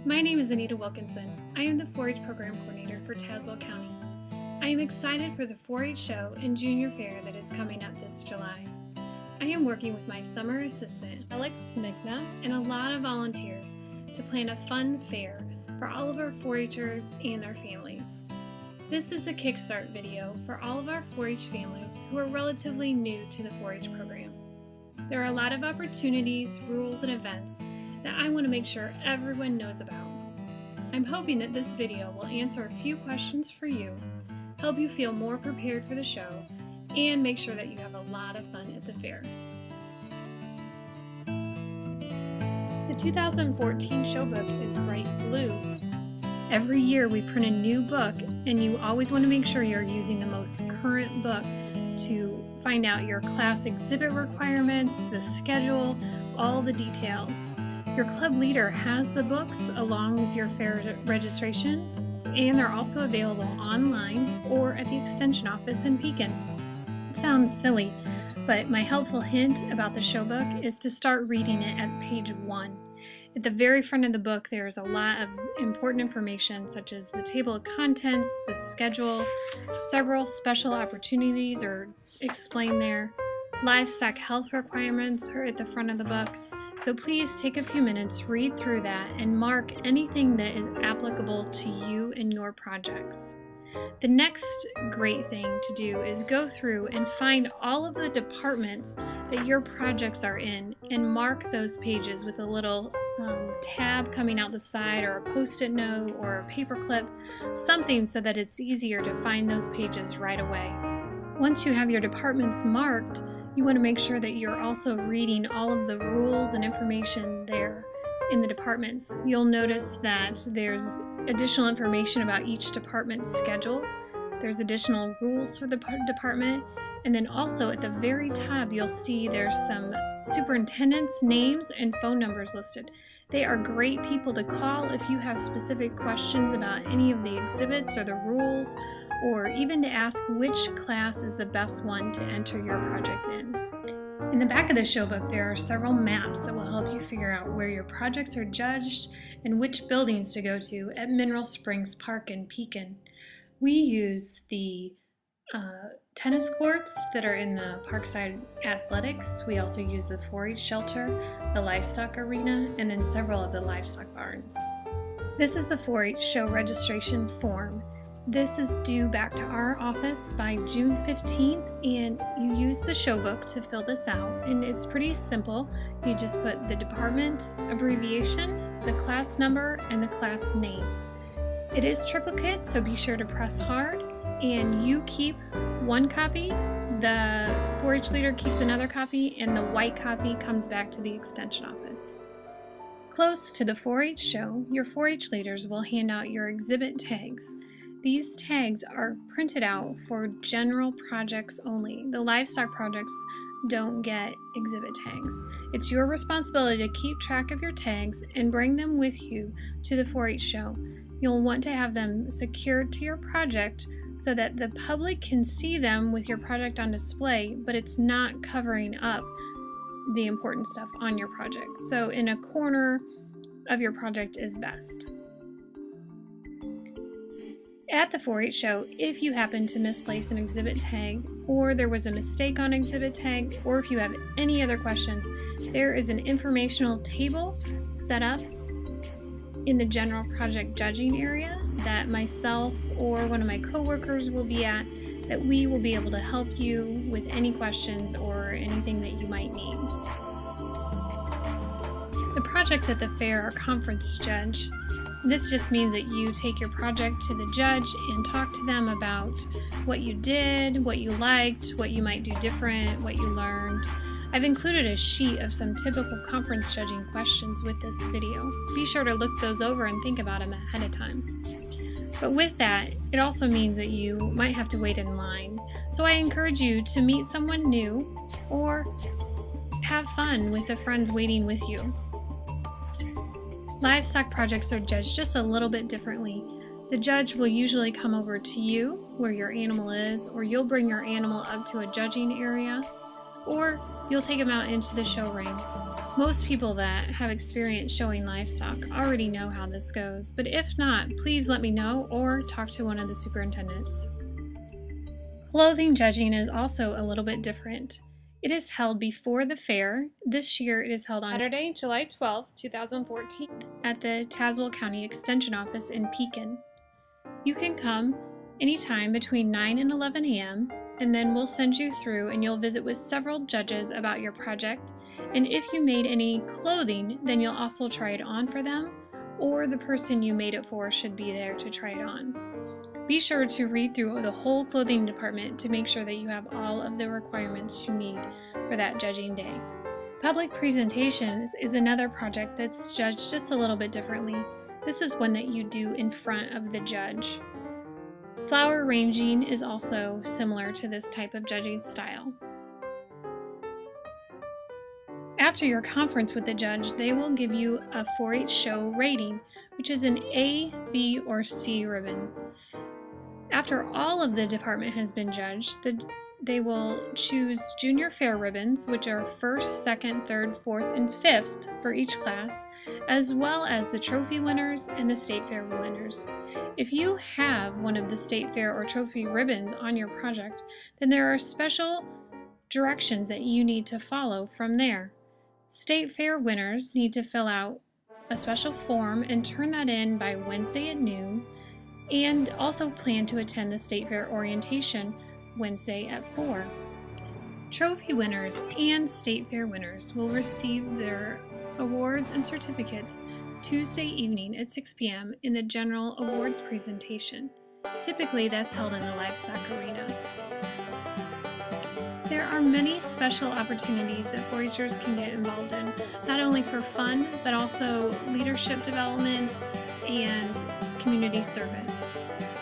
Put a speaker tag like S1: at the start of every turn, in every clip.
S1: My name is Anita Wilkinson. I am the 4-H Program Coordinator for Tazewell County. I am excited for the 4-H show and junior fair that is coming up this July. I am working with my summer assistant, Alex Migna, and a lot of volunteers to plan a fun fair for all of our 4-Hers and their families. This is the Kickstart video for all of our 4-H families who are relatively new to the 4-H program. There are a lot of opportunities, rules, and events that I want to make sure everyone knows about. I'm hoping that this video will answer a few questions for you, help you feel more prepared for the show, and make sure that you have a lot of fun at the fair. The 2014 show book is bright blue. Every year we print a new book, and you always want to make sure you're using the most current book to find out your class exhibit requirements, the schedule, all the details. Your club leader has the books along with your fair registration, and they're also available online or at the extension office in Pekin. It sounds silly, but my helpful hint about the show book is to start reading it at page 1. At the very front of the book, there's a lot of important information such as the table of contents, the schedule, several special opportunities are explained there. Livestock health requirements are at the front of the book. So please take a few minutes, read through that, and mark anything that is applicable to you and your projects. The next great thing to do is go through and find all of the departments that your projects are in and mark those pages with a little tab coming out the side or a post-it note or a paper clip, something so that it's easier to find those pages right away. Once you have your departments marked, you want to make sure that you're also reading all of the rules and information there in the departments. You'll notice that there's additional information about each department's schedule. There's additional rules for the department. And then also at the very top, you'll see there's some superintendents' names and phone numbers listed. They are great people to call if you have specific questions about any of the exhibits or the rules, or even to ask which class is the best one to enter your project in. In the back of the show book, there are several maps that will help you figure out where your projects are judged and which buildings to go to at Mineral Springs Park in Pekin. We use the tennis courts that are in the Parkside Athletics. We also use the 4-H shelter, the livestock arena, and then several of the livestock barns. This is the 4-H show registration form. This is due back to our office by June 15th, and you use the show book to fill this out, and it's pretty simple. You just put the department abbreviation, the class number, and the class name. It is triplicate, so be sure to press hard, and you keep one copy, the 4-H leader keeps another copy, and the white copy comes back to the extension office. Close to the 4-H show, your 4-H leaders will hand out your exhibit tags. These tags are printed out for general projects only. The livestock projects don't get exhibit tags. It's your responsibility to keep track of your tags and bring them with you to the 4-H show. You'll want to have them secured to your project so that the public can see them with your project on display, but it's not covering up the important stuff on your project. So in a corner of your project is best. At the 4-H show, if you happen to misplace an exhibit tag, or there was a mistake on exhibit tag, or if you have any other questions, there is an informational table set up in the general project judging area that myself or one of my coworkers will be at, that we will be able to help you with any questions or anything that you might need. The projects at the fair are conference judged. This just means that you take your project to the judge and talk to them about what you did, what you liked, what you might do different, what you learned. I've included a sheet of some typical conference judging questions with this video. Be sure to look those over and think about them ahead of time. But with that, it also means that you might have to wait in line. So I encourage you to meet someone new or have fun with the friends waiting with you. Livestock projects are judged just a little bit differently. The judge will usually come over to you where your animal is, or you'll bring your animal up to a judging area, or you'll take them out into the show ring. Most people that have experience showing livestock already know how this goes, but if not, please let me know or talk to one of the superintendents. Clothing judging is also a little bit different. It is held before the fair. This year it is held on Saturday, July 12, 2014 at the Tazewell County Extension Office in Pekin. You can come anytime between 9 and 11 a.m. and then we'll send you through and you'll visit with several judges about your project. And if you made any clothing, then you'll also try it on for them, or the person you made it for should be there to try it on. Be sure to read through the whole clothing department to make sure that you have all of the requirements you need for that judging day. Public presentations is another project that's judged just a little bit differently. This is one that you do in front of the judge. Flower arranging is also similar to this type of judging style. After your conference with the judge, they will give you a 4-H show rating, which is an A, B, or C ribbon. After all of the department has been judged, they will choose junior fair ribbons, which are 1st, 2nd, 3rd, 4th, and 5th for each class, as well as the trophy winners and the state fair winners. If you have one of the state fair or trophy ribbons on your project, then there are special directions that you need to follow from there. State fair winners need to fill out a special form and turn that in by Wednesday at noon, and also plan to attend the state fair orientation Wednesday at 4. Trophy winners and state fair winners will receive their awards and certificates Tuesday evening at 6 p.m. in the general awards presentation. Typically that's held in the livestock arena. There are many special opportunities that 4-Hers can get involved in, not only for fun, but also leadership development and community service.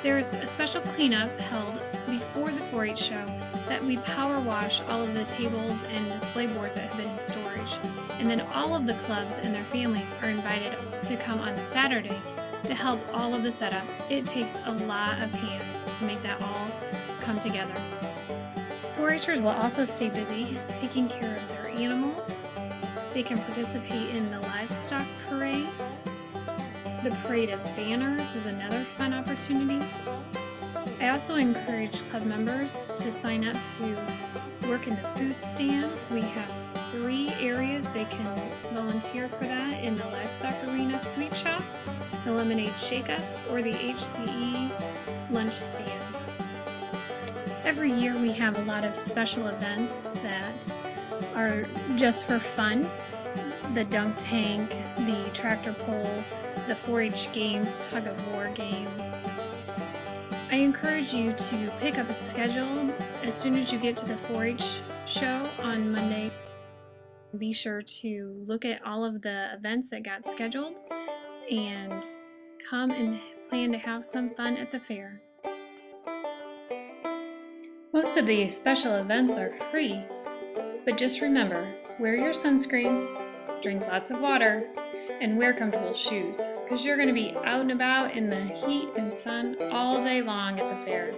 S1: There is a special cleanup held before the 4-H show that we power wash all of the tables and display boards that have been in storage. And then all of the clubs and their families are invited to come on Saturday to help all of the setup. It takes a lot of hands to make that all come together. 4-Hers will also stay busy taking care of their animals. They can participate in the livestock parade. The parade of banners is another fun opportunity. I also encourage club members to sign up to work in the food stands. We have 3 areas they can volunteer for that in the livestock arena sweet shop, the lemonade shake-up, or the HCE lunch stand. Every year we have a lot of special events that are just for fun. The dunk tank, the tractor pull, the 4-H games, tug of war game. I encourage you to pick up a schedule as soon as you get to the 4-H show on Monday. Be sure to look at all of the events that got scheduled and come and plan to have some fun at the fair. Most of the special events are free, but just remember, wear your sunscreen, drink lots of water, and wear comfortable shoes, because you're going to be out and about in the heat and sun all day long at the fair.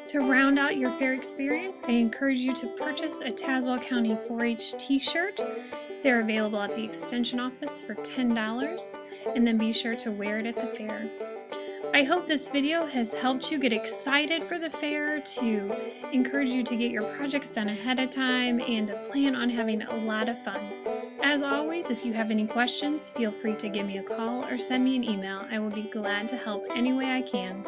S1: To round out your fair experience, I encourage you to purchase a Tazewell County 4-H t-shirt. They're available at the Extension office for $10, and then be sure to wear it at the fair. I hope this video has helped you get excited for the fair, to encourage you to get your projects done ahead of time, and to plan on having a lot of fun. As always, if you have any questions, feel free to give me a call or send me an email. I will be glad to help any way I can.